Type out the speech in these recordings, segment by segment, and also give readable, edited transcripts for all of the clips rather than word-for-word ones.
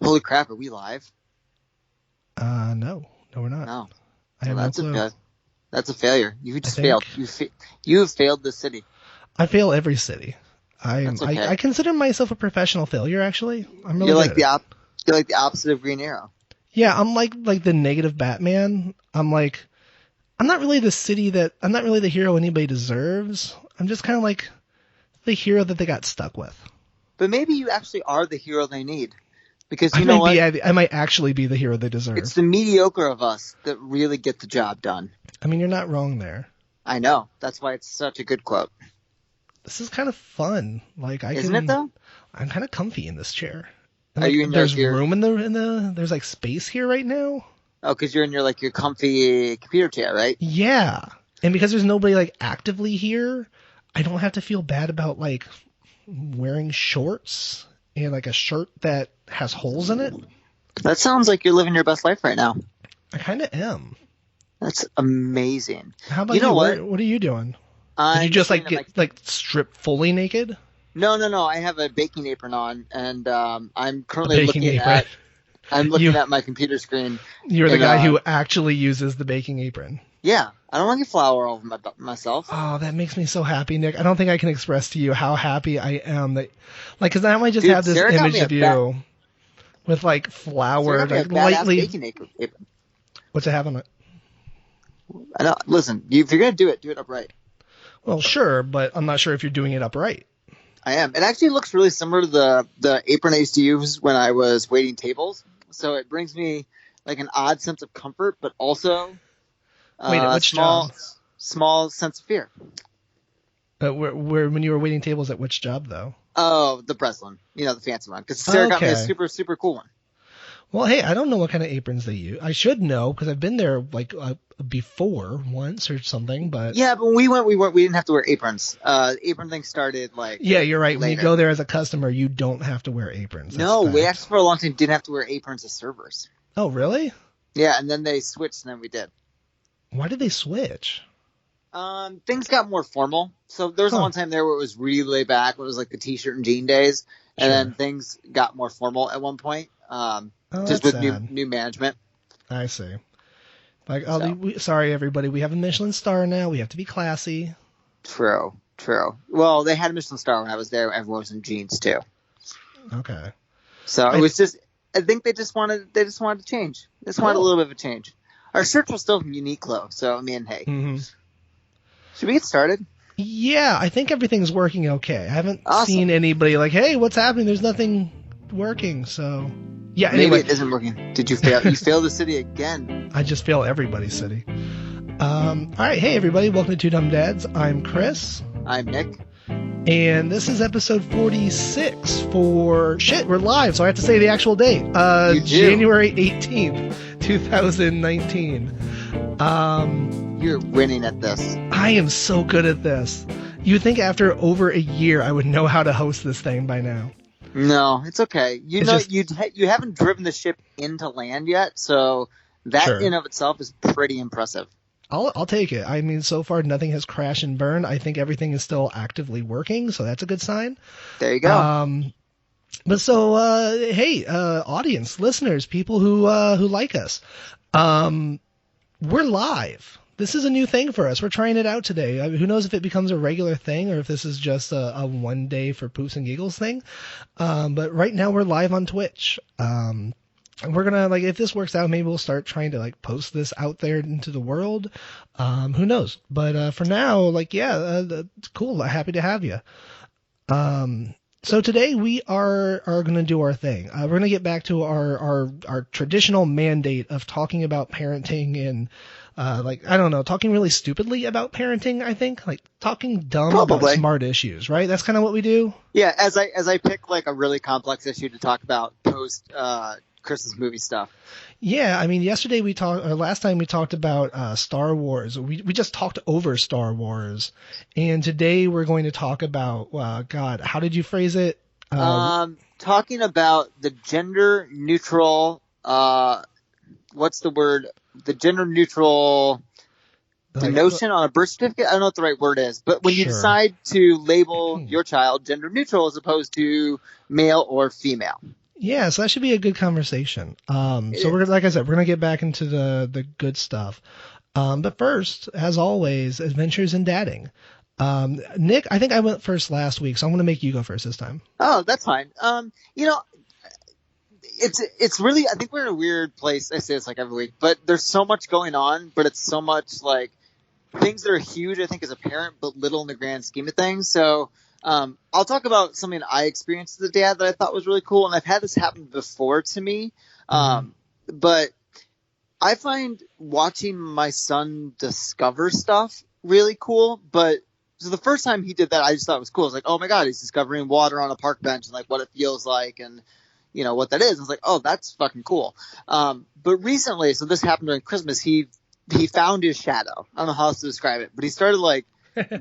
Holy crap, are we live? No, we're not. No. I have no clue. That's a failure. You just failed. You have failed the city. I fail every city. That's okay. I consider myself a professional failure, actually. I'm really You're good at it. You're like the opposite of Green Arrow. Yeah, I'm like the negative Batman. I'm not really the hero anybody deserves. I'm just kind of like the hero that they got stuck with. But maybe you actually are the hero they need. Because you know what? I might actually be the hero they deserve. It's the mediocre of us that really get the job done. I mean, you're not wrong there. I know. That's why it's such a good quote. This is kind of fun. Isn't it though? I'm kind of comfy in this chair. Are you in there's room in the there's like space here right now. Oh, because you're in your comfy computer chair, right? Yeah. And because there's nobody actively here, I don't have to feel bad about wearing shorts and a shirt that has holes in it. That sounds like you're living your best life right now. I kind of am. That's amazing. How about you? What are you doing? Did you just get strip fully naked? No. I have a baking apron on, and I'm currently looking at my computer screen. You're the guy who actually uses the baking apron. Yeah, I don't want to get flour all over myself. Oh, that makes me so happy, Nick. I don't think I can express to you how happy I am that, because now I just have this image of you with flour, lightly. Baking apron. What's it have on it? I know. Listen, if you're gonna do it upright. Well, sure, but I'm not sure if you're doing it upright. I am. It actually looks really similar to the apron I used to use when I was waiting tables. So it brings me an odd sense of comfort, but also small sense of fear. Where when you were waiting tables at which job though? Oh, the Breslin. The fancy one. Because Sarah got me a super, super cool one. Well, hey, I don't know what kind of aprons they use. I should know because I've been there before once or something. But yeah, but when we didn't have to wear aprons. Apron thing started Yeah, you're right. Later. When you go there as a customer, you don't have to wear aprons. No, we actually for a long time didn't have to wear aprons as servers. Oh, really? Yeah, and then they switched, and then we did. Why did they switch? Things got more formal. So there was one time there where it was really laid back. It was the t-shirt and jean days, and then things got more formal at one point. Just with new management. I see. Sorry everybody, we have a Michelin star now. We have to be classy. True. Well, they had a Michelin star when I was there. Everyone was in jeans too. Okay. So it was just. I think they just wanted to change. They just wanted a little bit of a change. Our shirts were still from Uniqlo, so I mean, hey. Mm-hmm. Should we get started? Yeah, I think everything's working okay. I haven't seen anybody hey, what's happening? There's nothing working, so. Yeah, anyway. Maybe it isn't working. Did you fail? You failed the city again. I just fail everybody's city. All right. Hey, everybody. Welcome to Two Dumb Dads. I'm Chris. I'm Nick. And this is episode 46 for... Shit, we're live, so I have to say the actual date. January 18th, 2019. You're winning at this. I am so good at this. You'd think after over a year I would know how to host this thing by now. No, it's okay. You haven't driven the ship into land yet, so that in of itself is pretty impressive. I'll take it. I mean, so far nothing has crashed and burned. I think everything is still actively working, so that's a good sign. There you go. But so, hey, audience, listeners, people who like us, we're live. This is a new thing for us. We're trying it out today. Who knows if it becomes a regular thing or if this is just a one day for poops and giggles thing. But right now we're live on Twitch. And we're going to, if this works out, maybe we'll start trying to, post this out there into the world. Who knows? But for now, it's cool. Happy to have you. So today we are going to do our thing. We're going to get back to our traditional mandate of talking about parenting and, I don't know, talking really stupidly about parenting, I think. Talking dumb about smart issues, right? That's kind of what we do? Yeah, as I pick, a really complex issue to talk about post Christmas movie stuff. Yeah, I mean, last time we talked about Star Wars. We just talked over Star Wars. And today we're going to talk about, God, how did you phrase it? Talking about the gender neutral, what's the word? The gender neutral denotion on a birth certificate. I don't know what the right word is, but when you decide to label your child gender neutral as opposed to male or female. Yeah, so that should be a good conversation. It So we're is. like I said, we're gonna get back into the good stuff. But first, as always, adventures in dadding. Nick, I think I went first last week, so I'm gonna make you go first this time. Oh, that's fine. It's really, I think we're in a weird place. I say this like every week, but there's so much going on, but it's so much like things that are huge, I think, as a parent, but little in the grand scheme of things. So I'll talk about something I experienced as a dad that I thought was really cool, and I've had this happen before to me. Mm-hmm. But I find watching my son discover stuff really cool. But so the first time he did that, I just thought it was cool. I was like, oh my God, he's discovering water on a park bench and like what it feels like and what that is. I was like, oh, that's fucking cool. But recently, so this happened during Christmas, he found his shadow. I don't know how else to describe it, but he started like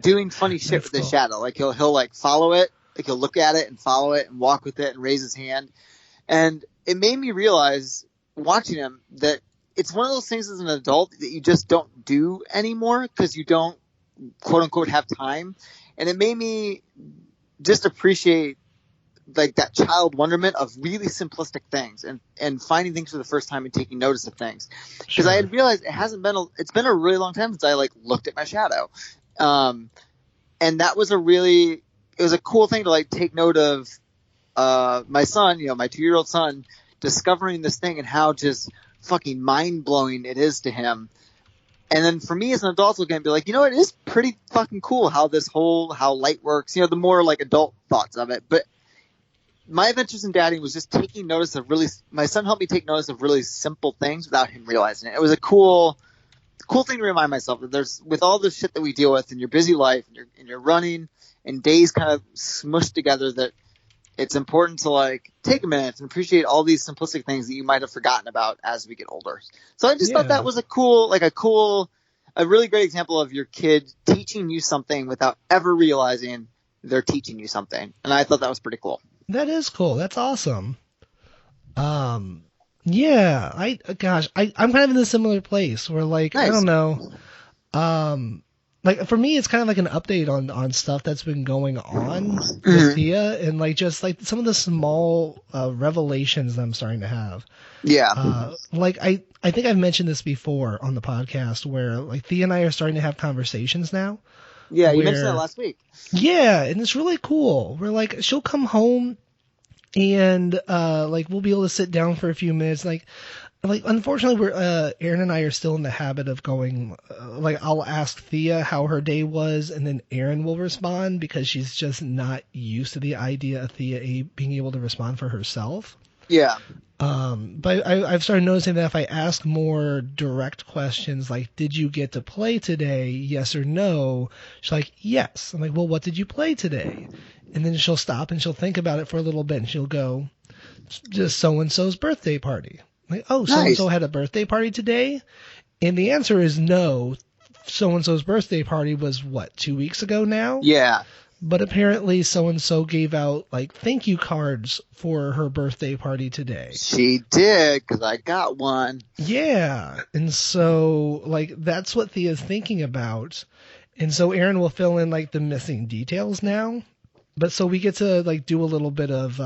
doing funny shit with his shadow. Like he'll like follow it, like he'll look at it and follow it and walk with it and raise his hand. And it made me realize watching him that it's one of those things as an adult that you just don't do anymore because you don't quote unquote have time. And it made me just appreciate like that child wonderment of really simplistic things and finding things for the first time and taking notice of things. Because I had realized it's been a really long time since I like looked at my shadow. And that was it was a cool thing to like take note of, my son, my 2-year-old son discovering this thing and how just fucking mind blowing it is to him. And then for me as an adult looking at it, be like, it is pretty fucking cool how light works, the more like adult thoughts of it. But my adventures in dadding was just taking notice of my son helped me take notice of really simple things without him realizing it. It was a cool thing to remind myself that there's, with all the shit that we deal with in your busy life and you're running and days kind of smushed together, that it's important to like take a minute and appreciate all these simplistic things that you might have forgotten about as we get older. So I just thought that was a really great example of your kid teaching you something without ever realizing they're teaching you something. And I thought that was pretty cool. That is cool. That's awesome. Yeah, I'm kind of in a similar place where like, Nice. I don't know. Like for me, it's kind of like an update on stuff that's been going on with Thea and like just like some of the small revelations that I'm starting to have. Yeah. Like I think I've mentioned this before on the podcast where like Thea and I are starting to have conversations now. Yeah, you mentioned that last week. Yeah, and it's really cool. We're like, she'll come home and like we'll be able to sit down for a few minutes. Like unfortunately, we're Aaron and I are still in the habit of going. Like I'll ask Thea how her day was, and then Aaron will respond because she's just not used to the idea of Thea being able to respond for herself. Yeah. But I've started noticing that if I ask more direct questions like, did you get to play today? Yes or no? She's like, yes. I'm like, well, what did you play today? And then she'll stop and she'll think about it for a little bit and she'll go, just so-and-so's birthday party. I'm like, oh, so-and-so had a birthday party today? And the answer is no. So-and-so's birthday party was what, 2 weeks ago now? Yeah. But apparently so-and-so gave out, like, thank you cards for her birthday party today. She did, because I got one. Yeah. And so, like, that's what Thea's thinking about. And so Aaron will fill in, like, the missing details now. But so we get to, like, do a little bit of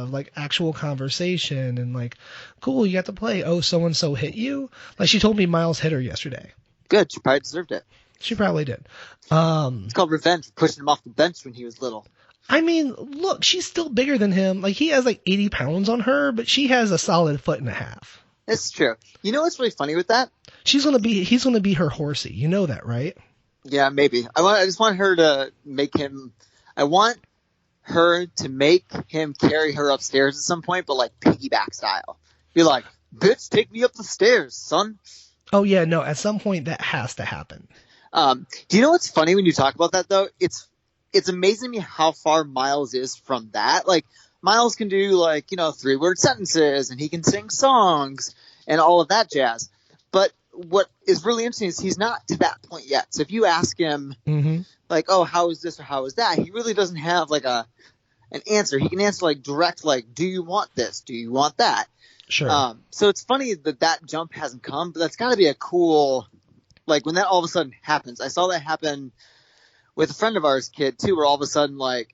like, actual conversation and, like, cool, you got to play. Oh, so-and-so hit you? Like, she told me Miles hit her yesterday. Good. She probably deserved it. She probably did. It's called revenge for pushing him off the bench when he was little. I mean, look, she's still bigger than him. Like, he has like 80 pounds on her, but she has a solid 1.5 feet. It's true. You know what's really funny with that? He's gonna be her horsey. You know that, right? Yeah, maybe. I just want her to make him. I want her to make him carry her upstairs at some point, but like piggyback style. Be like, bitch, take me up the stairs, son. Oh yeah, no. At some point, that has to happen. Do you know what's funny when you talk about that though? It's amazing to me how far Miles is from that. Like Miles can do like, 3-word sentences and he can sing songs and all of that jazz. But what is really interesting is he's not to that point yet. So if you ask him like, oh, how is this or how is that? He really doesn't have like an answer. He can answer like direct, like, do you want this? Do you want that? Sure. So it's funny that jump hasn't come, but that's got to be a cool, like when that all of a sudden happens. I saw that happen with a friend of ours kid too, where all of a sudden like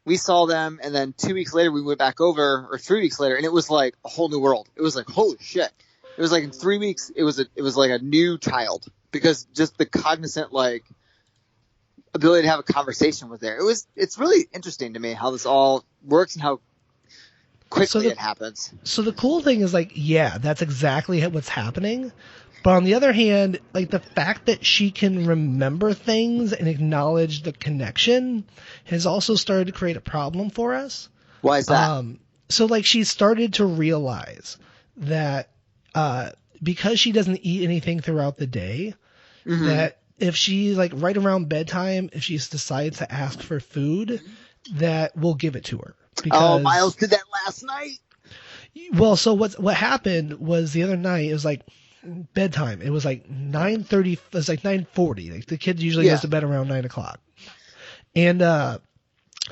we saw them, and then 2 weeks later we went back over, or 3 weeks later, and it was like a whole new world. It was like, holy shit. It was like in 3 weeks, it was like a new child, because just the cognizant, like, ability to have a conversation with there. It's really interesting to me how this all works and how quickly it happens. So the cool thing is, like, yeah, that's exactly what's happening. But on the other hand, like, the fact that she can remember things and acknowledge the connection has also started to create a problem for us. Why is that? So, like, she started to realize that because she doesn't eat anything throughout the day, that if she, like, right around bedtime, if she decides to ask for food, that we'll give it to her. Because, Miles did that last night. Well, so what happened was the other night, it was like bedtime. It was like 9:30. It was like 9:40. Like, the kid usually goes to bed around 9 o'clock. And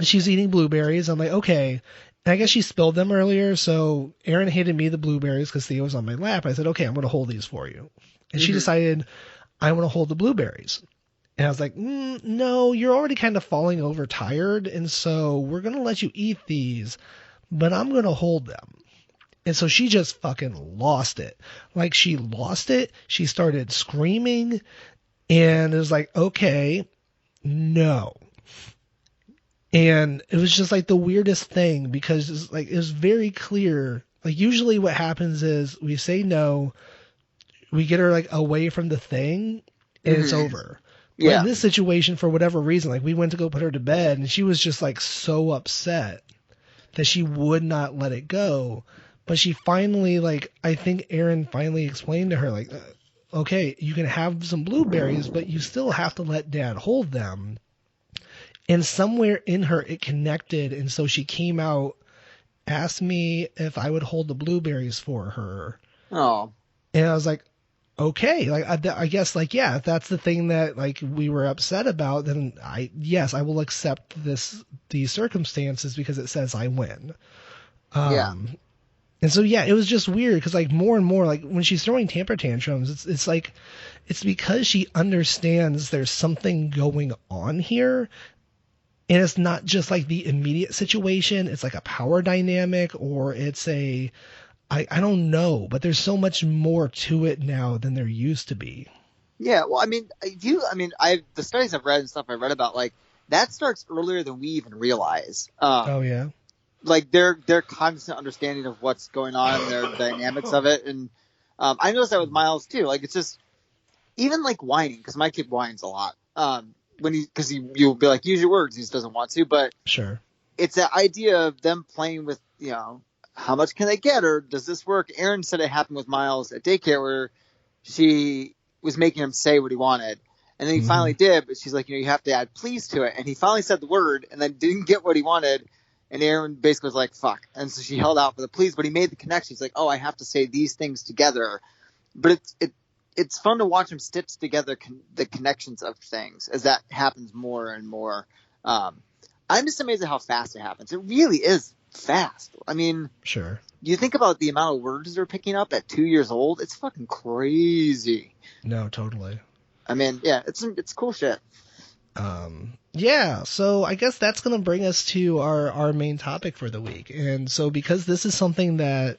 she's eating blueberries. I'm like, okay. And I guess she spilled them earlier, so Aaron handed me the blueberries because Theo was on my lap. I said, okay, I'm going to hold these for you. And she decided, I want to hold the blueberries. And I was like, no, you're already kind of falling over tired, and so we're going to let you eat these, but I'm going to hold them. And so she just fucking lost it. Like, she lost it. She started screaming, and it was like, okay, no. And it was just like the weirdest thing, because it's like, it was very clear. Like, usually what happens is we say no, we get her, like, away from the thing, and it's over. But in this situation, for whatever reason, like, we went to go put her to bed, and she was just, like, so upset that she would not let it go. But she finally, like, I think Aaron finally explained to her, like, okay, you can have some blueberries, but you still have to let Dad hold them. And somewhere in her, it connected, and so she came out, asked me if I would hold the blueberries for her. Oh. And I was like, okay, like, I guess, like, yeah, if that's the thing that, like, we were upset about, then I will accept these circumstances because it says I win. And so, yeah, it was just weird because, like, more and more, like, when she's throwing temper tantrums, it's like, it's because she understands there's something going on here. And it's not just like the immediate situation. It's like a power dynamic, or it's I don't know, but there's so much more to it now than there used to be. Yeah, well, I mean, the studies I've read and stuff I read about, like, that starts earlier than we even realize. Oh yeah. Like, their cognizant understanding of what's going on and their dynamics of it, and I noticed that with Miles too. Like, it's just even like whining, because my kid whines a lot. Because you'll be like, use your words, he just doesn't want to, but sure, it's that idea of them playing with, you know, how much can they get, or does this work? Aaron said it happened with Miles at daycare where she was making him say what he wanted, and then he finally did, but she's like, you know, you have to add please to it, and he finally said the word and then didn't get what he wanted, and Aaron basically was like, fuck, and so she held out for the please, but he made the connection. He's like, oh, I have to say these things together. But it's fun to watch him stitch together the connections of things as that happens more and more. I'm just amazed at how fast it happens. It really is fast. I mean, sure. You think about the amount of words they're picking up at 2 years old. It's fucking crazy. No, totally. I mean, yeah, it's cool shit. Yeah, so I guess that's going to bring us to our main topic for the week. And so because this is something that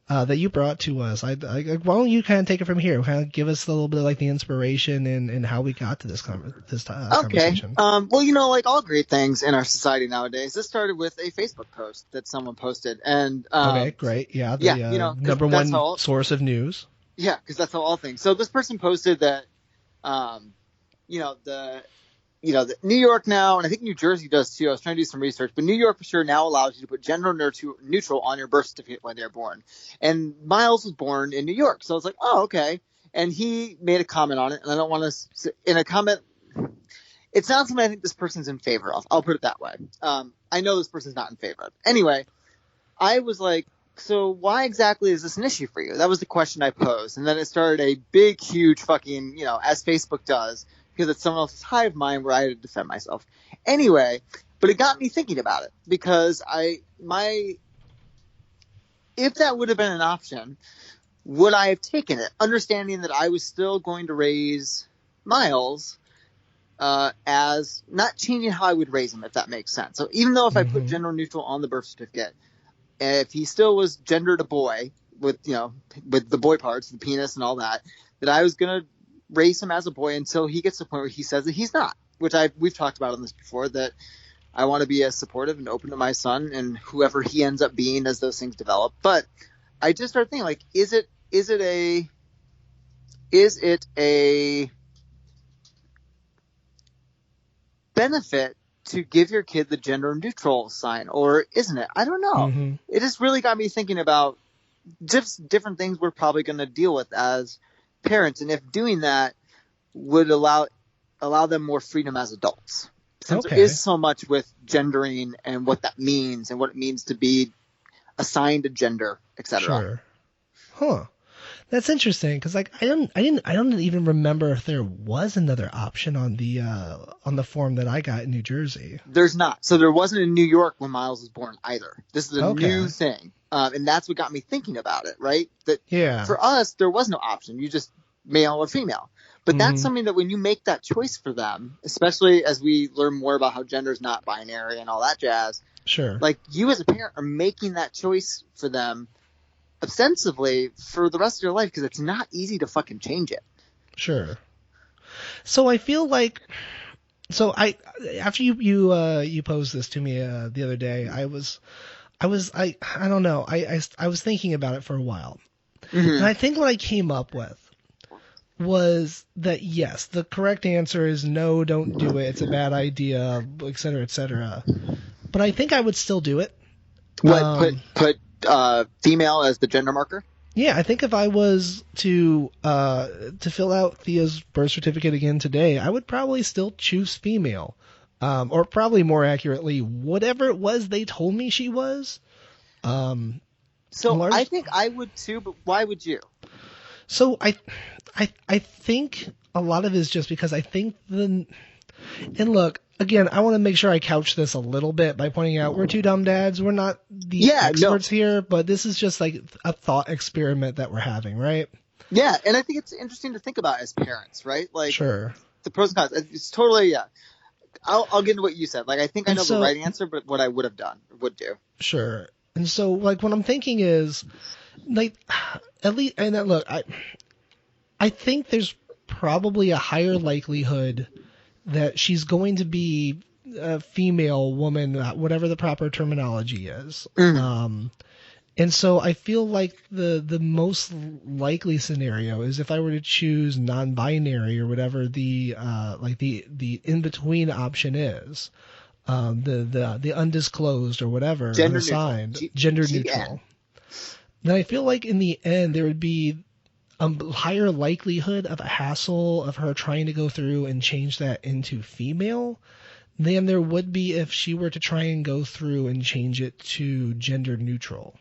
you brought to us, why don't you kind of take it from here? Kind of give us a little bit of, like, the inspiration and how we got to this conversation. Well, you know, like all great things in our society nowadays, this started with a Facebook post that someone posted. And okay, great. Yeah, you know, number one source of news. Yeah, because that's how all things. So this person posted that, the New York now, and I think New Jersey does too. I was trying to do some research, but New York for sure now allows you to put gender neutral on your birth certificate when they're born. And Miles was born in New York, so I was like, oh, okay. And he made a comment on it, and I don't want to, in a comment, it's not something I think this person's in favor of. I'll put it that way. I know this person's not in favor of. Anyway, I was like, so why exactly is this an issue for you? That was the question I posed. And then it started a big, huge fucking, you know, as Facebook does, because it's someone else's hive mind where I had to defend myself. Anyway, but it got me thinking about it, because if that would have been an option, would I have taken it, understanding that I was still going to raise Miles as not changing how I would raise him, if that makes sense. So even though if I put gender neutral on the birth certificate, if he still was gendered a boy with the boy parts, the penis and all that, that I was gonna raise him as a boy until he gets to the point where he says that he's not. Which we've talked about on this before, that I want to be as supportive and open to my son and whoever he ends up being as those things develop. But I just started thinking, like, is it a benefit to give your kid the gender neutral sign, or isn't it? I don't know. It just really got me thinking about just different things we're probably going to deal with as parents, and if doing that would allow them more freedom as adults. Since there is so much with gendering and what that means and what it means to be assigned a gender, etc. Sure. Huh. That's interesting, because like I don't even remember if there was another option on the form that I got in New Jersey. There's not. So there wasn't in New York when Miles was born either. This is a new thing, and that's what got me thinking about it. Right? That for us there was no option. You just male or female. But that's something that when you make that choice for them, especially as we learn more about how gender is not binary and all that jazz. Sure. Like, you as a parent are making that choice for them ostensibly for the rest of your life, because it's not easy to fucking change it. Sure. So I feel like, after you posed this to me the other day, I don't know, I was thinking about it for a while, and I think what I came up with was that yes, the correct answer is no, don't do it. It's a bad idea, et cetera, et cetera. But I think I would still do it. What, put female as the gender marker? Yeah, I think if I was to fill out Thea's birth certificate again today, I would probably still choose female. Or probably more accurately, whatever it was they told me she was. I think I would too, but why would you? So I think a lot of it is just because I think and look, again, I want to make sure I couch this a little bit by pointing out we're two dumb dads. We're not the experts here, but this is just like a thought experiment that we're having, right? Yeah, and I think it's interesting to think about as parents, right? Like, sure, the pros and cons. It's totally, I'll get into what you said. Like, I think I know the right answer, but what I would have done, would do. Sure. And so, like, what I'm thinking is, like, at least, and then look, I think there's probably a higher likelihood that she's going to be a female woman, whatever the proper terminology is. And so I feel like the most likely scenario is if I were to choose non-binary or whatever the in between option is, the undisclosed or whatever, gender unassigned, neutral. gender neutral. Then I feel like in the end there would be a higher likelihood of a hassle of her trying to go through and change that into female than there would be if she were to try and go through and change it to gender neutral.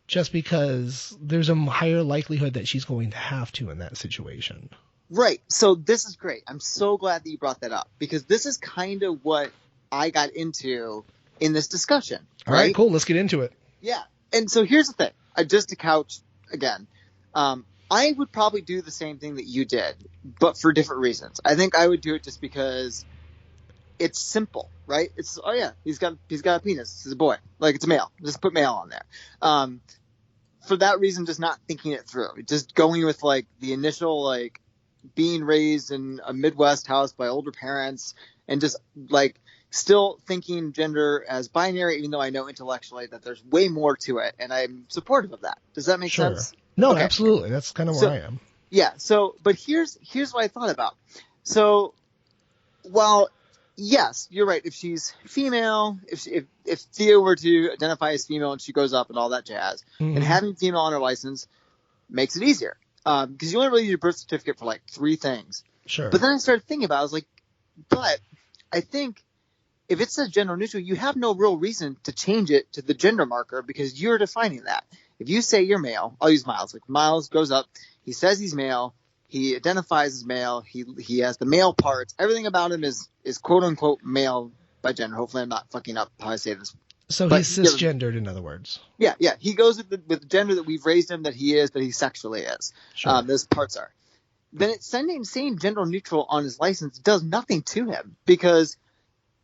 Just because there's a higher likelihood that she's going to have to in that situation. Right. So this is great. I'm so glad that you brought that up, because this is kind of what I got into in this discussion. All right, cool. Let's get into it. Yeah. And so here's the thing. Just to couch again, I would probably do the same thing that you did, but for different reasons. I think I would do it just because it's simple, right? It's, oh yeah, he's got a penis. He's a boy. Like, it's a male. Just put male on there. For that reason, just not thinking it through, just going with like the initial, like, being raised in a Midwest house by older parents and just like still thinking gender as binary, even though I know intellectually that there's way more to it, and I'm supportive of that. Does that make sense? No, okay. Absolutely. That's kind of where I am. Yeah. So, but here's what I thought about. So, while yes, you're right. If she's female, if Thea were to identify as female and she goes up and all that jazz, and having female on her license makes it easier. Because you only really need a birth certificate for like 3 things. Sure. But then I started thinking about it. I was like, but I think if it says gender neutral, you have no real reason to change it to the gender marker because you're defining that. If you say you're male, I'll use Miles. Like, Miles goes up, he says he's male, he identifies as male, he has the male parts. Everything about him is quote unquote male by gender. Hopefully I'm not fucking up how I say this. So he's cisgendered, in other words. Yeah. He goes with the gender that we've raised him that he sexually is. Sure. Those parts are. then it's saying gender neutral on his license does nothing to him because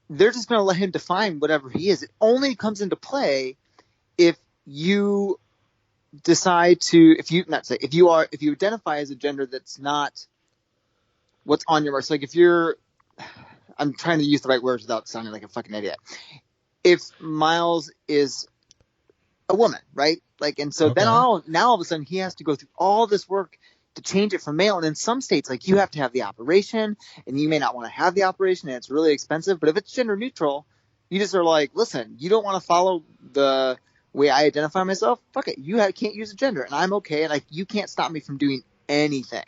they're just going to let him define whatever he is. It only comes into play if you decide to, if you identify as a gender that's not what's on your mark. So like if you're, I'm trying to use the right words without sounding like a fucking idiot. If Miles is a woman, right? Like, and so then now all of a sudden he has to go through all this work to change it from male. And in some states, like you have to have the operation and you may not want to have the operation and it's really expensive. But if it's gender neutral, you just are like, listen, you don't want to follow the way I identify myself. Fuck it. You can't use a gender and I'm okay. And you can't stop me from doing anything.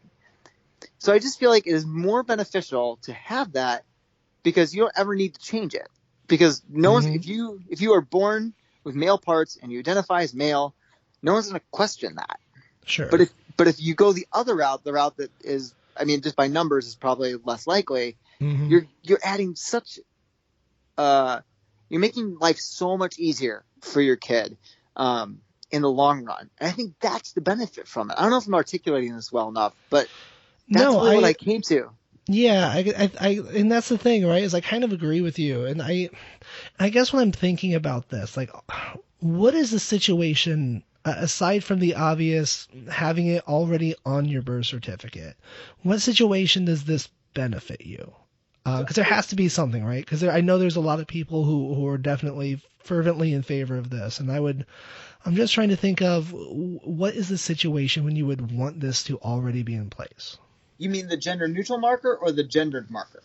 So I just feel like it is more beneficial to have that because you don't ever need to change it because no one's, if you are born with male parts and you identify as male, no one's going to question that. Sure. But if you go the other route, the route that is, I mean, just by numbers is probably less likely. You're adding such, you're making life so much easier for your kid, in the long run. And I think that's the benefit from it. I don't know if I'm articulating this well enough, but that's really what I came to. Yeah, I and that's the thing, right? Is I kind of agree with you, and I guess when I'm thinking about this, like, what is the situation aside from the obvious having it already on your birth certificate? What situation does this benefit you? Because there has to be something, right? Because I know there's a lot of people who are definitely fervently in favor of this, and I'm just trying to think of what is the situation when you would want this to already be in place. You mean the gender neutral marker or the gendered marker?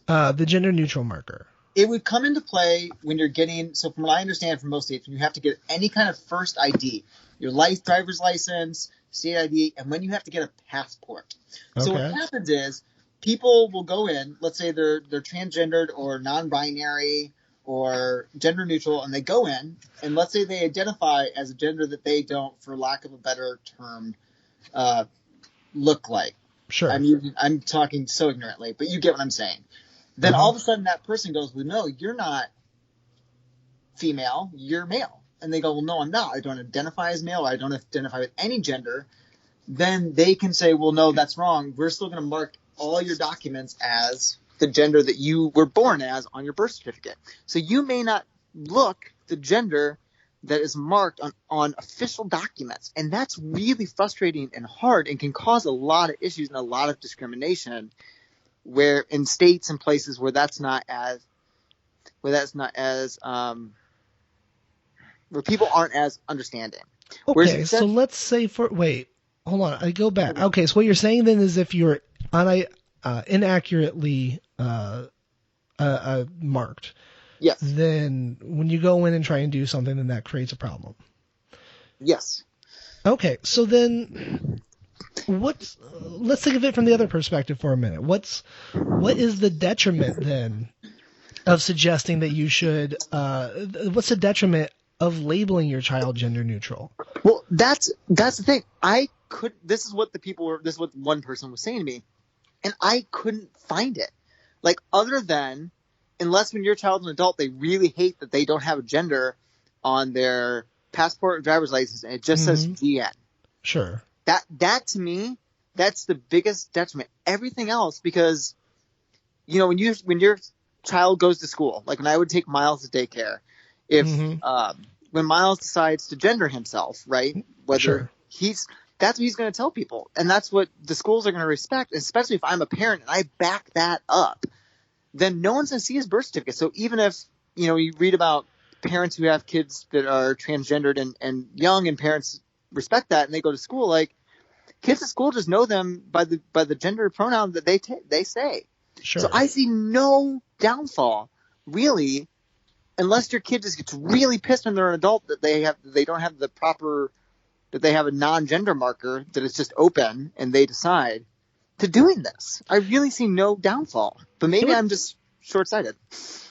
The gender neutral marker. It would come into play when you're getting, so from what I understand from most states, when you have to get any kind of first ID, your driver's license, state ID, and when you have to get a passport. Okay. So what happens is people will go in, let's say they're transgendered or non-binary or gender neutral, and they go in, and let's say they identify as a gender that they don't, for lack of a better term, look like. Sure. I'm talking so ignorantly, but you get what I'm saying. Then all of a sudden that person goes, well, no, you're not female, you're male. And they go, well, no, I'm not. I don't identify as male. I don't identify with any gender. Then they can say, well, no, that's wrong. We're still going to mark all your documents as the gender that you were born as on your birth certificate. So you may not look the gender that is marked on official documents. And that's really frustrating and hard and can cause a lot of issues and a lot of discrimination where in states and places where people aren't as understanding. Okay, so let's say hold on, I go back. Okay, so what you're saying then is if you're inaccurately marked, yes, then when you go in and try and do something, then that creates a problem. Yes. Okay, so then let's think of it from the other perspective for a minute. What is the detriment then of suggesting that you should what's the detriment of labeling your child gender neutral? Well, that's the thing. This is what one person was saying to me, and I couldn't find it. Like, other than, unless when your child's an adult, they really hate that they don't have a gender on their passport or driver's license, and it just says GN. Sure. That to me, that's the biggest detriment. Everything else, because, you know, when your child goes to school, like when I would take Miles to daycare, if when Miles decides to gender himself, right, whether that's what he's going to tell people, and that's what the schools are going to respect, especially if I'm a parent and I back that up, then no one's going to see his birth certificate. So even if, you know, you read about parents who have kids that are transgendered and young, and parents respect that and they go to school, like, kids at school just know them by the gender pronoun that they say. Sure. So I see no downfall, really, unless your kid just gets really pissed when they're an adult that they have a non-gender marker that is just open and they decide to doing this. I really see no downfall, but maybe I'm just short-sighted.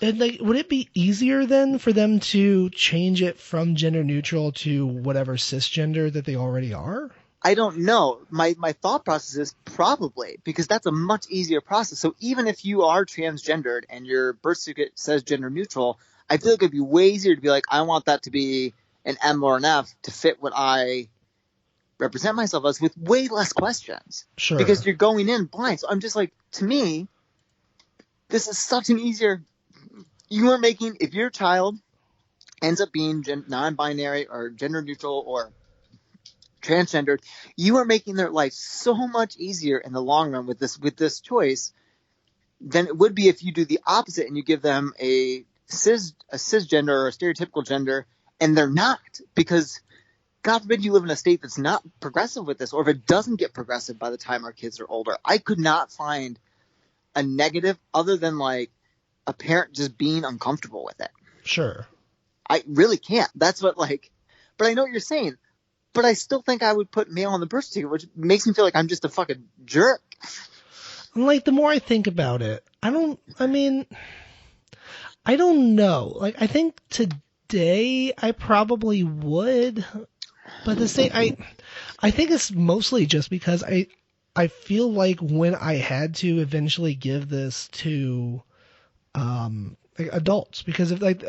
And would it be easier then for them to change it from gender neutral to whatever cisgender that they already are? I don't know. My thought process is probably, because that's a much easier process. So even if you are transgendered and your birth certificate says gender neutral, I feel like it'd be way easier to be like, I want that to be an M or an F to fit what I represent myself as with way less questions. Sure. Because you're going in blind. So I'm just like, to me, this is such an easier. You are making, if your child ends up being non-binary or gender neutral or transgendered, you are making their life so much easier in the long run with this choice than it would be if you do the opposite and you give them a cisgender or a stereotypical gender and they're not, because God forbid you live in a state that's not progressive with this, or if it doesn't get progressive by the time our kids are older. I could not find a negative other than like a parent just being uncomfortable with it. Sure. I really can't. That's what like, but I know what you're saying. But I still think I would put male on the birth certificate, which makes me feel like I'm just a fucking jerk. Like, the more I think about it, I don't know. Like, I think today I probably would, but I think it's mostly just because I feel like when I had to eventually give this to like adults, because if like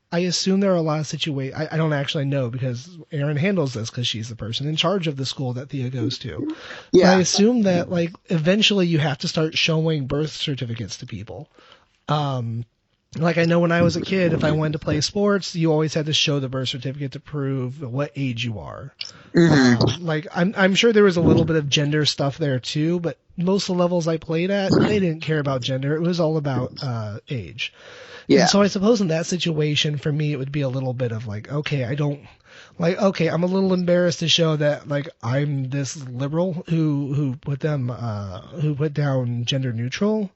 I assume there are a lot of situations. I don't actually know because Erin handles this because she's the person in charge of the school that Thea goes to. Yeah. But I assume that like eventually you have to start showing birth certificates to people. Like I know when I was a kid, if I wanted to play sports, you always had to show the birth certificate to prove what age you are. Mm-hmm. Like I'm sure there was a little bit of gender stuff there too, but most of the levels I played at, they didn't care about gender. It was all about age. Yeah. And so I suppose in that situation, for me, it would be a little bit of like, okay, I'm a little embarrassed to show that like I'm this liberal who put down gender neutral.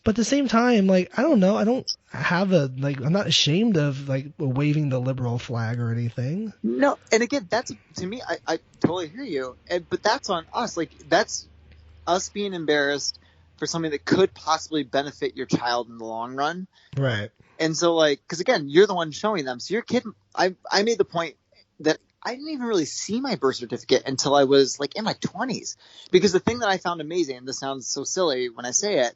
But at the same time, like, I don't know, I don't have I'm not ashamed of like waving the liberal flag or anything. No. And again, that's, to me, I totally hear you. But that's on us. Like, that's us being embarrassed for something that could possibly benefit your child in the long run. Right. And so, like, because again, you're the one showing them. So your kid, I made the point that I didn't even really see my birth certificate until I was like in my 20s. Because the thing that I found amazing, and this sounds so silly when I say it,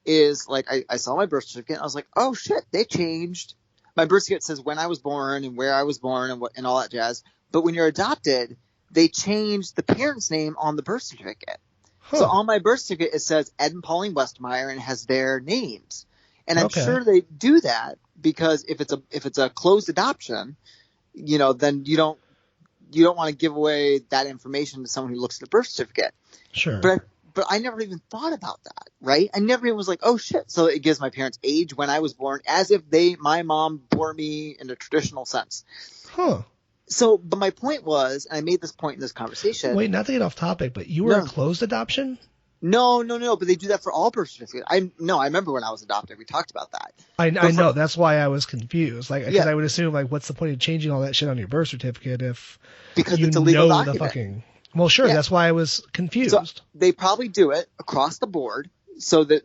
is like I saw my birth certificate and I was like, oh shit, they changed. My birth certificate says when I was born and where I was born and all that jazz. But when you're adopted, they changed the parent's name on the birth certificate. Huh. So on my birth certificate, it says Ed and Pauline Westmeyer and it has their names. And I'm Okay. sure they do that because if it's a closed adoption, you know, then you don't want to give away that information to someone who looks at the birth certificate. Sure. But I never even thought about that, right? I never even was like, oh shit. So it gives my parents' age when I was born, as if my mom bore me in a traditional sense. Huh. So, but my point was, and I made this point in this conversation. Wait, not to get off topic, but you were a closed adoption? No, but they do that for all birth certificates. I remember when I was adopted, we talked about that. I know, that's why I was confused. Like, because I would assume, like, what's the point of changing all that shit on your birth certificate if because you it's a legal know document. the fucking... Well, sure, that's why I was confused. So they probably do it across the board so that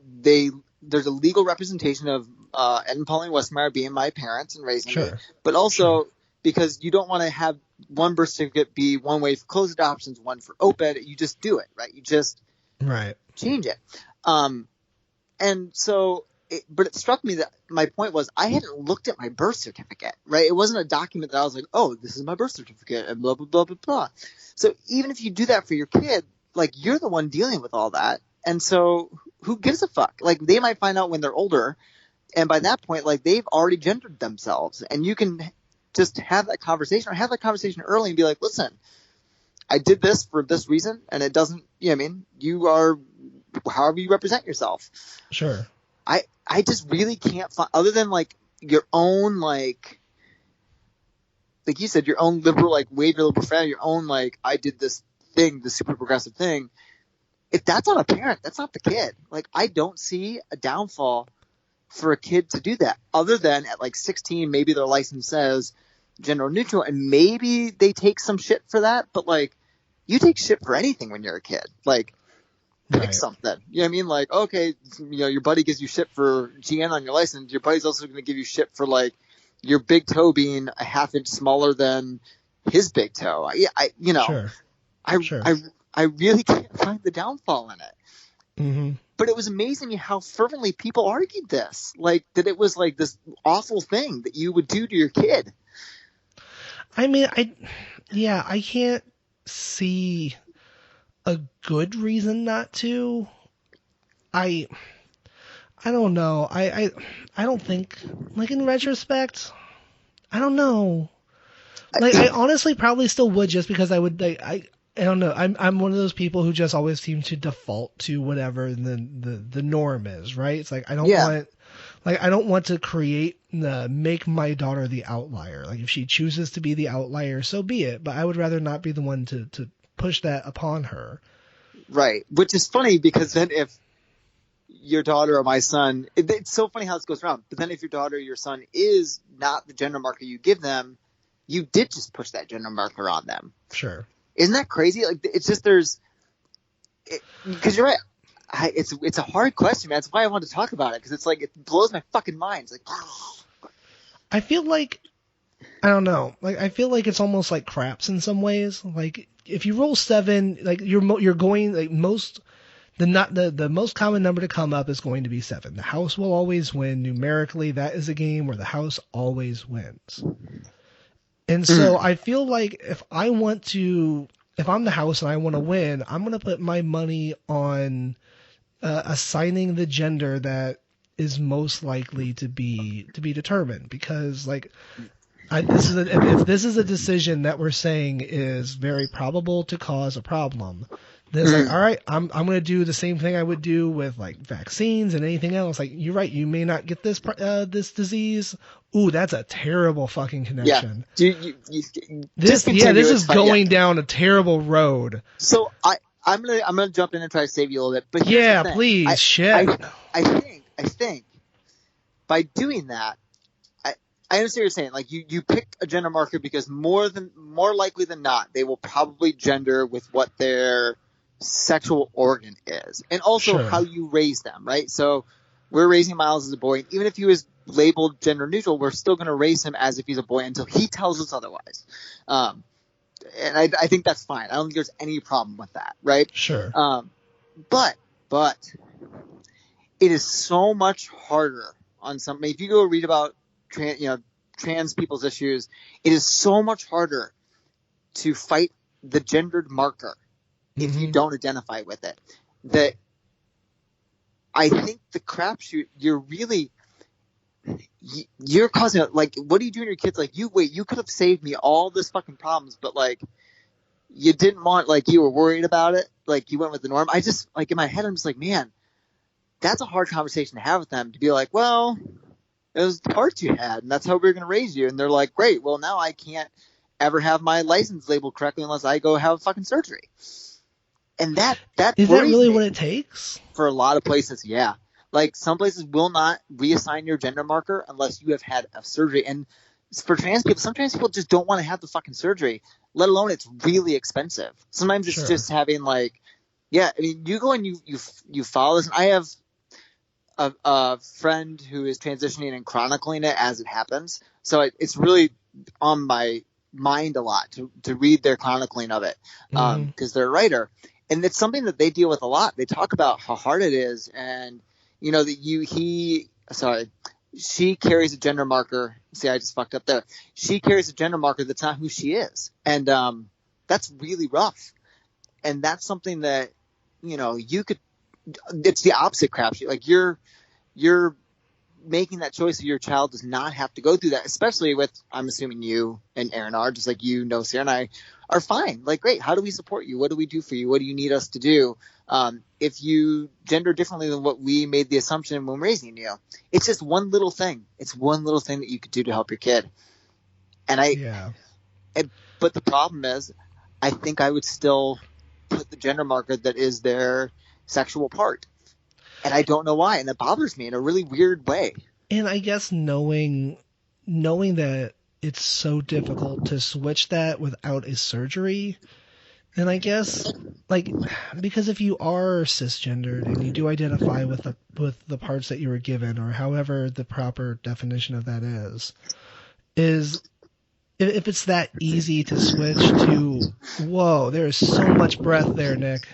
there's a legal representation of Ed and Pauline Westmeyer being my parents and raising me, but also because you don't want to have one birth certificate be one way for closed adoptions, one for OPED. You just do it, right? You just change it. And so, but it struck me that my point was I hadn't looked at my birth certificate, right? It wasn't a document that I was like, oh, this is my birth certificate and blah, blah, blah, blah, blah. So even if you do that for your kid, like you're the one dealing with all that. And so who gives a fuck? Like they might find out when they're older. And by that point, like they've already gendered themselves and you can just have that conversation or have that conversation early and be like, listen, I did this for this reason and it doesn't, you are however you represent yourself. Sure. I just really can't find, other than like your own, like you said, your own liberal, like wave your liberal flag, your own, like I did this thing, this super progressive thing. If that's on a parent, that's not the kid. Like I don't see a downfall for a kid to do that other than at like 16, maybe their license says gender neutral and maybe they take some shit for that. But like you take shit for anything when you're a kid. Like, pick something. You know what I mean? Like, okay, your buddy gives you shit for GN on your license. Your buddy's also going to give you shit for like your big toe being a half inch smaller than his big toe. I really can't find the downfall in it. Mm-hmm. But it was amazing how fervently people argued this, like that it was like this awful thing that you would do to your kid. I mean, I can't see a good reason not to. I don't know. I don't think, like, in retrospect, I don't know. Like, I honestly probably still would, just because I would, like, I don't know. I'm one of those people who just always seem to default to whatever the norm is, right? It's like, I don't want to make my daughter the outlier. Like, if she chooses to be the outlier, so be it. But I would rather not be the one to push that upon her. Right. Which is funny, because then if your daughter or my son, it's so funny how this goes around. But then if your daughter or your son is not the gender marker you give them, you did just push that gender marker on them. Sure. Isn't that crazy? Like, it's just because you're right. It's a hard question, man. That's why I wanted to talk about it, because it's like, it blows my fucking mind. It's like, I feel like, I don't know. Like, I feel like it's almost like craps in some ways. Like, if you roll 7, like, you're going, like, the most common number to come up is going to be 7. The house will always win. Numerically, that is a game where the house always wins. And so I feel like if I'm the house and I want to win, I'm going to put my money on assigning the gender that is most likely to be determined, because, like, if this is a decision that we're saying is very probable to cause a problem, then it's like, all right, I'm going to do the same thing I would do with, like, vaccines and anything else. Like, you're right, you may not get this disease. Ooh, that's a terrible fucking connection. Yeah. This is going down a terrible road. So I'm gonna jump in and try to save you a little bit. But yeah, please, shit. I think by doing that, I understand what you're saying. Like, you pick a gender marker because more likely than not, they will probably gender with what their sexual organ is, and also how you raise them, right? So we're raising Miles as a boy, and even if he was labeled gender neutral, we're still going to raise him as if he's a boy until he tells us otherwise. And I think that's fine. I don't think there's any problem with that, right? Sure. But it is so much harder on something. If you go read about trans people's issues, it is so much harder to fight the gendered marker if you don't identify with it. That I think the crapshoot, you're causing it. Like, what are you doing to your kids? Like, you could have saved me all this fucking problems, but, like, you didn't want, like, you were worried about it. Like, you went with the norm. I just, like, in my head, I'm just like, man, that's a hard conversation to have with them, to be like, well, it was the parts you had, and that's how we were going to raise you. And they're like, great, well, now I can't ever have my license labeled correctly unless I go have fucking surgery. And that is that really what it takes? For a lot of places, yeah. Like, some places will not reassign your gender marker unless you have had a surgery. And for trans people, some trans people just don't want to have the fucking surgery, let alone it's really expensive. Sometimes it's just having, like, yeah, I mean, you go and you follow this. And I have a friend who is transitioning and chronicling it as it happens. So it's really on my mind a lot to read their chronicling of it, because they're a writer. And it's something that they deal with a lot. They talk about how hard it is, and, you know, that she carries a gender marker. See, I just fucked up there. She carries a gender marker that's not who she is. And that's really rough. And that's something that, you know, it's the opposite crapshoot. Like, you're making that choice so your child does not have to go through that, especially with, I'm assuming you and Aaron are, just like, Sarah and I are fine. Like, great. How do we support you? What do we do for you? What do you need us to do? If you gender differently than what we made the assumption when raising you, it's just one little thing. It's one little thing that you could do to help your kid. But the problem is, I think I would still put the gender marker that is their sexual part. And I don't know why, and it bothers me in a really weird way. And I guess knowing that it's so difficult to switch that without a surgery, and I guess, like, because if you are cisgendered and you do identify with the parts that you were given, or however the proper definition of that is if it's that easy to switch to, whoa, there is so much breath there, Nick.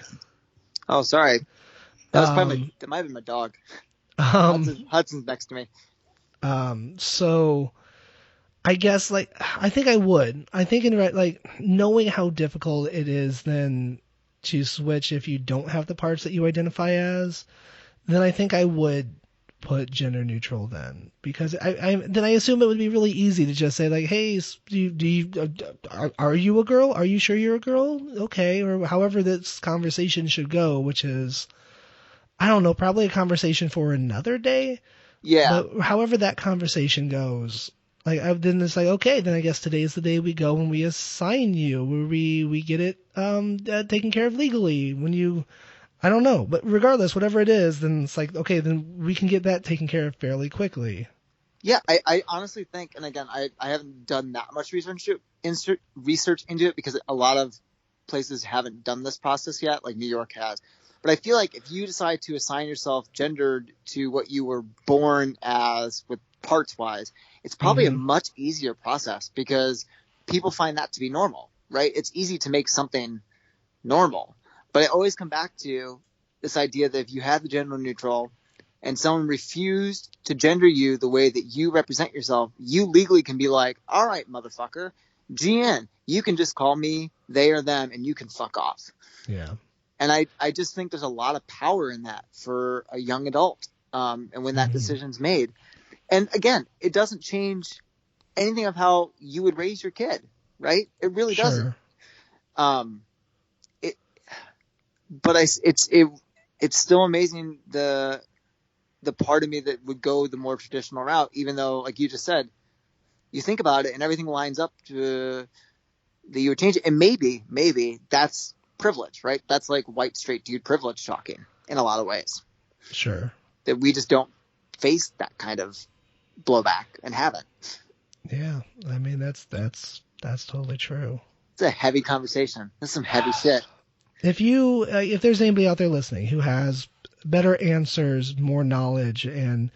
Oh, sorry. That might have been my dog. Hudson's next to me. So I guess, like, I think I would. I think like, knowing how difficult it is then to switch if you don't have the parts that you identify as, then I think I would put gender neutral then, because then I assume it would be really easy to just say, like, hey, are you a girl? Are you sure you're a girl? Okay, or however this conversation should go, which is, I don't know, probably a conversation for another day. Yeah. But however that conversation goes, like, then it's like, okay, then I guess today's the day we go and we assign you, where we get it taken care of legally. When you, I don't know, but regardless, whatever it is, then it's like, okay, then we can get that taken care of fairly quickly. Yeah, I honestly think, and again, I haven't done that much research into it because a lot of places haven't done this process yet, like New York has. But I feel like if you decide to assign yourself gendered to what you were born as with parts wise, it's probably a much easier process because people find that to be normal, right? It's easy to make something normal. But I always come back to this idea that if you have the gender neutral and someone refused to gender you the way that you represent yourself, you legally can be like, all right, motherfucker, GN, you can just call me they or them and you can fuck off. Yeah. And I just think there's a lot of power in that for a young adult. And when that decision's made. And again, it doesn't change anything of how you would raise your kid, right? It really doesn't. But it's still amazing the part of me that would go the more traditional route, even though, like you just said, you think about it and everything lines up to that you would change it. And maybe that's privilege, right? That's like white straight dude privilege talking in a lot of ways. Sure. That we just don't face that kind of blowback and haven't. Yeah, I mean that's totally true. It's a heavy conversation. That's some heavy shit. If there's anybody out there listening who has better answers, more knowledge, and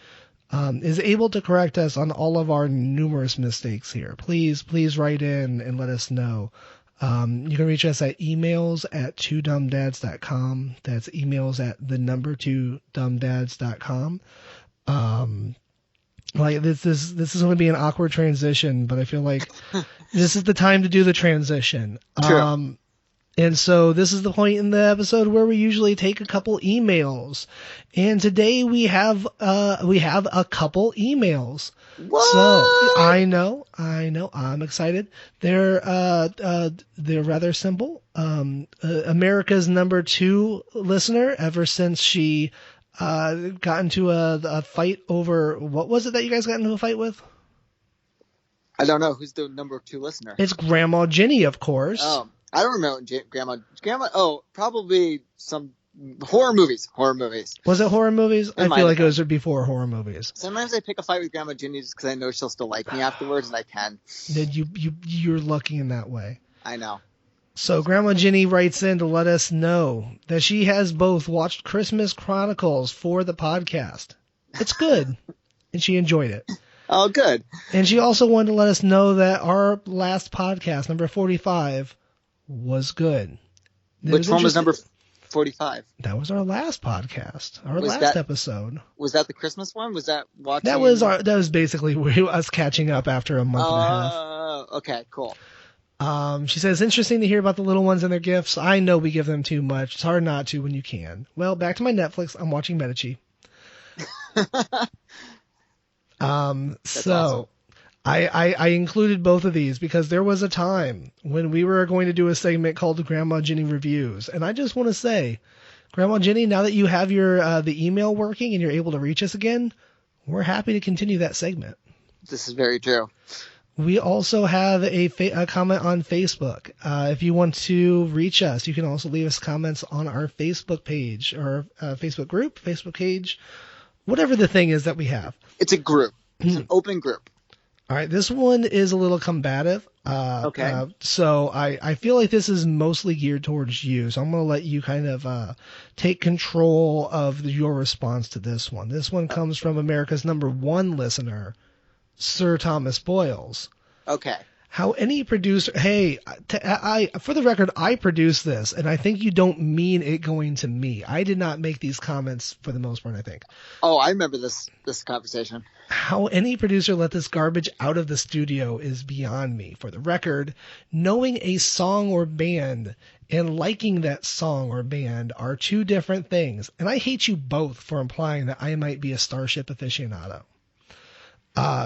is able to correct us on all of our numerous mistakes here, please write in and let us know. You can reach us at emails@twodumbdads.com. That's emails at the number 2dumbdads.com. Like this is going to be an awkward transition, but I feel like this is the time to do the transition. True. And so this is the point in the episode where we usually take a couple emails. And today we have a couple emails. What? So I know, I'm excited. They're rather simple. America's number 2 listener, ever since she got into a fight over, what was it that you guys got into a fight with? I don't know. Who's the number 2 listener? It's Grandma Jenny, of course. Oh, I don't remember Grandma. Oh, probably some horror movies. Was it horror movies? I feel like been. it was before horror movies. Sometimes I pick a fight with Grandma Ginny just because I know she'll still like me afterwards, and I can. You're lucky in that way. I know. So Grandma Ginny writes in to let us know that she has both watched Christmas Chronicles for the podcast. It's good, and she enjoyed it. Oh, good. And she also wanted to let us know that our last podcast, number 45, was good. Which one was number 45? That was our last podcast, our last episode. Was that the Christmas one? Was that watching? That was basically us catching up after a month and a half. Oh, okay, cool. She says, interesting to hear about the little ones and their gifts. I know we give them too much. It's hard not to when you can. Well, back to my Netflix. I'm watching Medici. Awesome. I included both of these because there was a time when we were going to do a segment called Grandma Ginny Reviews. And I just want to say, Grandma Ginny, now that you have your the email working and you're able to reach us again, we're happy to continue that segment. This is very true. We also have a comment on Facebook. If you want to reach us, you can also leave us comments on our Facebook page or Facebook group, Facebook page, whatever the thing is that we have. It's a group. It's an open group. All right, this one is a little combative. Okay. So I feel like this is mostly geared towards you. So I'm going to let you kind of take control of your response to this one. This one comes from America's number 1 listener, Sir Thomas Boyles. Okay. How any producer, hey, for the record, I produced this, and I think you don't mean it going to me. I did not make these comments for the most part, I think. Oh, I remember this conversation. How any producer let this garbage out of the studio is beyond me. For the record, knowing a song or band and liking that song or band are two different things, and I hate you both for implying that I might be a Starship aficionado.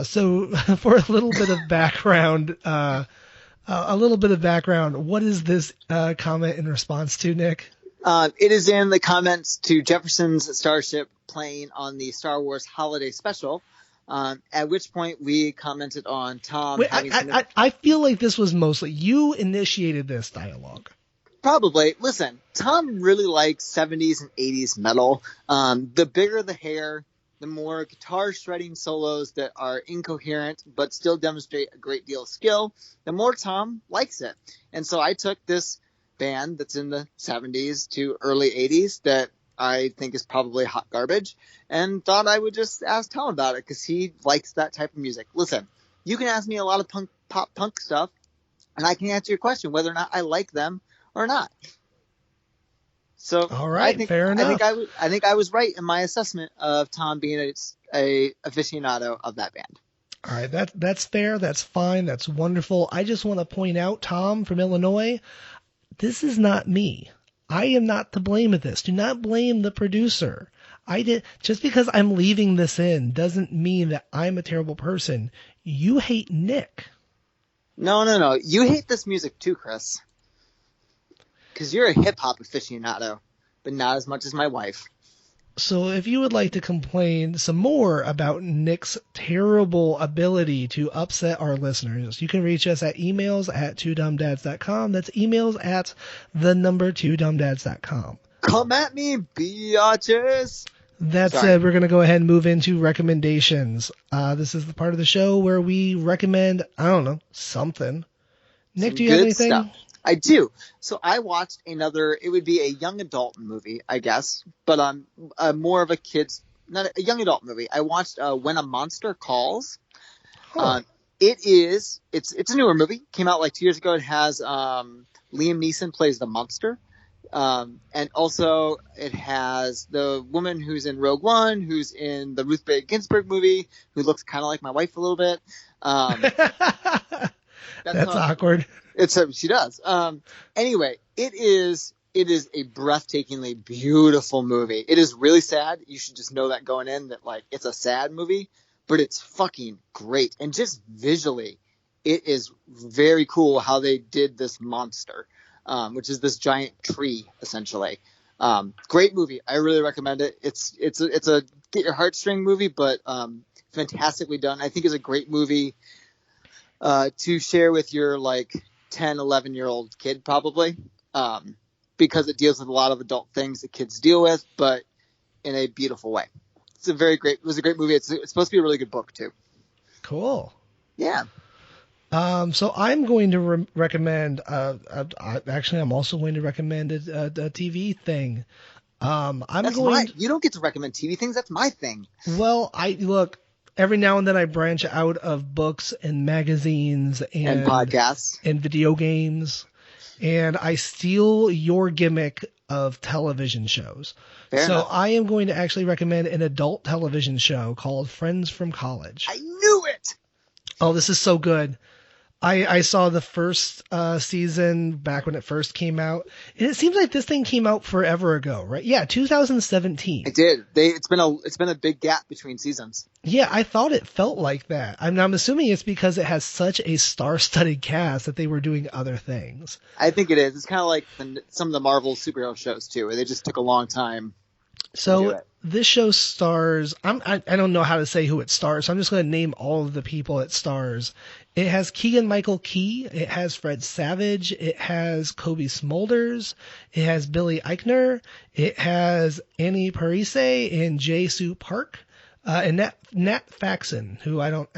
So for a little bit of background, what is this comment in response to, Nick? It is in the comments to Jefferson's Starship playing on the Star Wars Holiday Special, at which point we commented on Tom. Wait, I feel like this was mostly you initiated this dialogue. Probably. Listen, Tom really likes 70s and 80s metal. The bigger the hair, the more guitar shredding solos that are incoherent but still demonstrate a great deal of skill, the more Tom likes it. And so I took this band that's in the 70s to early 80s that I think is probably hot garbage and thought I would just ask Tom about it because he likes that type of music. Listen, you can ask me a lot of pop punk stuff and I can answer your question whether or not I like them or not. So all right, fair enough. I think I was right in my assessment of Tom being a aficionado of that band. All right, that's fair. That's fine. That's wonderful. I just want to point out, Tom from Illinois, this is not me. I am not to blame at this. Do not blame the producer. Just because I'm leaving this in doesn't mean that I'm a terrible person. You hate Nick. No. You hate this music too, Chris. Because you're a hip-hop aficionado, but not as much as my wife. So if you would like to complain some more about Nick's terrible ability to upset our listeners, you can reach us at emails@twodumbdads.com. That's emails at the number 2dumbdads.com. Come at me, biatches! That said, we're going to go ahead and move into recommendations. This is the part of the show where we recommend, I don't know, something. Nick, do you have anything? Stuff. I do. So I watched it would be a young adult movie, I guess, but more of not a young adult movie. I watched When a Monster Calls. Huh. It's a newer movie. Came out like 2 years ago. It has Liam Neeson plays the monster. And also it has the woman who's in Rogue One, who's in the Ruth Bader Ginsburg movie, who looks kind of like my wife a little bit. That's awkward. She does. Anyway, it is a breathtakingly beautiful movie. It is really sad. You should just know that going in that like it's a sad movie, but it's fucking great. And just visually, it is very cool how they did this monster, which is this giant tree essentially. Great movie. I really recommend it. It's a get your heartstring movie, but fantastically done. I think it's a great movie to share with your like 10, 11-year-old kid probably, because it deals with a lot of adult things that kids deal with, but in a beautiful way. It was a great movie. It's supposed to be a really good book too. Cool. Yeah. So I'm going to recommend, actually I'm also going to recommend a TV thing. You don't get to recommend TV things. That's my thing. Well, every now and then I branch out of books and magazines and podcasts and video games, and I steal your gimmick of television shows. Fair enough. I am going to actually recommend an adult television show called Friends from College. I knew it! Oh, this is so good. I saw the first season back when it first came out, and it seems like this thing came out forever ago, right? Yeah, 2017. It did. It's been a big gap between seasons. Yeah, I thought it felt like that. I'm assuming it's because it has such a star-studded cast that they were doing other things. I think it is. It's kind of like some of the Marvel superhero shows too, where they just took a long time. So this show stars, I don't know how to say who it stars, so I'm just going to name all of the people it stars. It has Keegan-Michael Key, it has Fred Savage, it has Kobe Smulders, it has Billy Eichner, it has Annie Parise and Jae Soo Park, and Nat Faxon, who I don't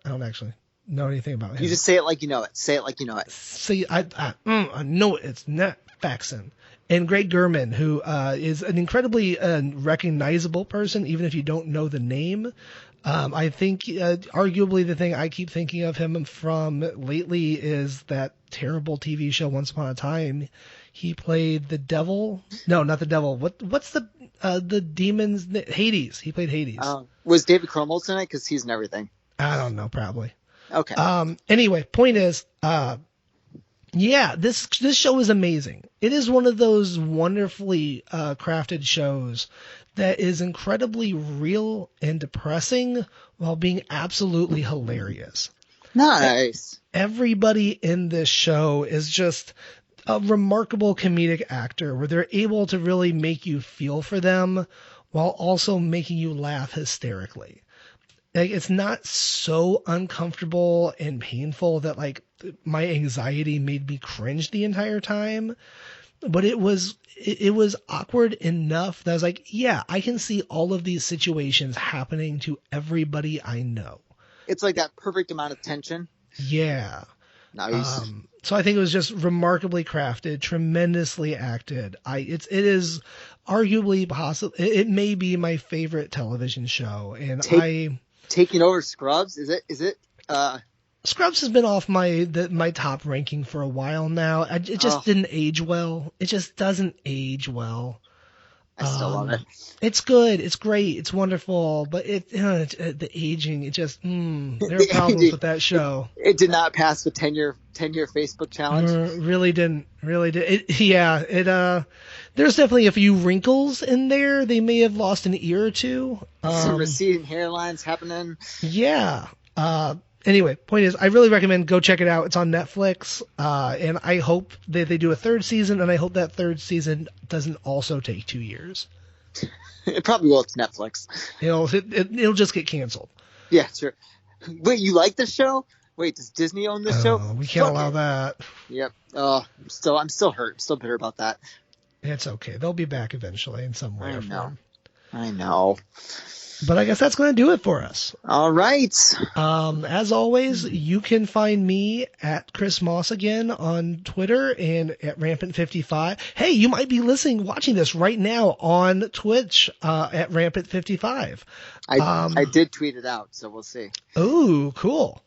actually know anything about him. You just say it like you know it. Say it like you know it. See, I know it. It's Nat Faxon. And Greg Gurman, who is an incredibly recognizable person, even if you don't know the name. I think arguably the thing I keep thinking of him from lately is that terrible TV show Once Upon a Time. He played the devil. No, not the devil. What's the demons? Hades. He played Hades. Was David Cromwell tonight? Because he's in everything. I don't know, probably. Okay. Anyway, point is, yeah, this show is amazing. It is one of those wonderfully crafted shows that is incredibly real and depressing while being absolutely hilarious. Nice. Everybody in this show is just a remarkable comedic actor where they're able to really make you feel for them while also making you laugh hysterically. Like, it's not so uncomfortable and painful that like my anxiety made me cringe the entire time, but it was awkward enough that I was like, yeah, I can see all of these situations happening to everybody I know. It's like that perfect amount of tension. Yeah. Nice. So I think it was just remarkably crafted, tremendously acted. It is arguably possible. It may be my favorite television show, and taking over Scrubs. Is it? Scrubs has been off my top ranking for a while now. It just didn't age well. It just doesn't age well. I still love it. It's good. It's great. It's wonderful. But the aging, it just there are problems with that show. It did not pass the 10-year Facebook challenge. Really didn't. There's definitely a few wrinkles in there. They may have lost an ear or two. Some receding hairlines happening. Yeah. Anyway, point is, I really recommend go check it out. It's on Netflix, and I hope that they do a third season, and I hope that third season doesn't also take 2 years. It probably will. It's Netflix. It'll just get canceled. Yeah, sure. Wait, you like this show? Wait, does Disney own this show? We can't allow that. Yep. I'm still hurt. I'm still bitter about that. It's okay. They'll be back eventually in some way or form. I know. But I guess that's going to do it for us. All right. As always, you can find me at Chris Moss again on Twitter and at Rampant55. Hey, you might be watching this right now on Twitch at Rampant55. I did tweet it out, so we'll see. Oh, cool.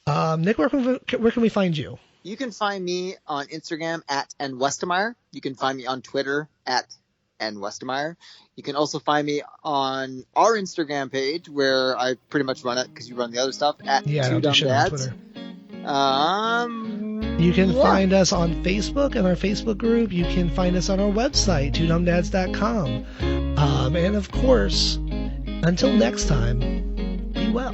Nick, where can we find you? You can find me on Instagram at @NWestemeyer. You can find me on Twitter at @NWestemeyer. You can also find me on our Instagram page where I pretty much run it because you run the other stuff at Two Dumb Dads. You can find us on Facebook and our Facebook group. You can find us on our website, twodumbdads.com. And of course, until next time, be well.